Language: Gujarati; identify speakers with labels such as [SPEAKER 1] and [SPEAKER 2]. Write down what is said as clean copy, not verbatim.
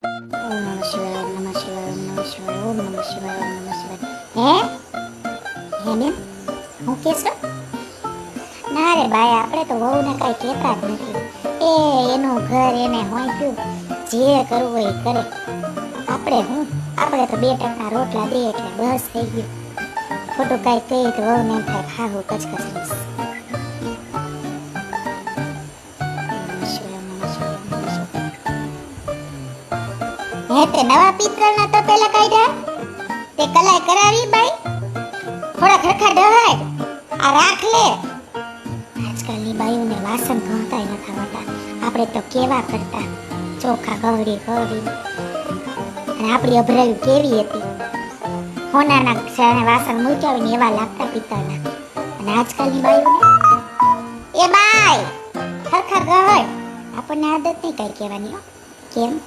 [SPEAKER 1] ઓમ નમઃ શિવાય, ઓમ નમઃ શિવાય, ઓમ નમઃ શિવાય, ઓમ નમઃ શિવાય, ઓમ નમઃ શિવાય. હે બેન, હું કહેશો? ના રે બાય, આપણે તો વહુને કાંઈ કહેતા જ નથી. એનું ઘર એને હોંપ્યું, જે કરવું હોય એ કરે. આપણે તો 2 ટકના રોટલા દે એટલે બસ થઈ ગયું. ખોટું કાંઈ કહીએ તો વહુને એમ થાય ખાવું કચકચ. હે તે નવા પિત્તળના તપેલા કાઢ્યા? તે કલાઈ કરાવી બાઈ? થોડા ખરખા ડહાય આ રાખ લે. આજકાલની બાઈઓને વાસણ ધોતાય નથી આવડતા. આપણે તો કેવા કરતા, ચોખા ગવડી અને આપણી અભરાયું કેવી હતી. હોનાના વાસણ મૂક્યા હોય ને એવા લાગતા પિત્તળના. અને આજકાલની બાઈઓને એ બાઈ ખરખા ગહડ. આપણને આદત નહીં કઈ કહેવાની. કેમ?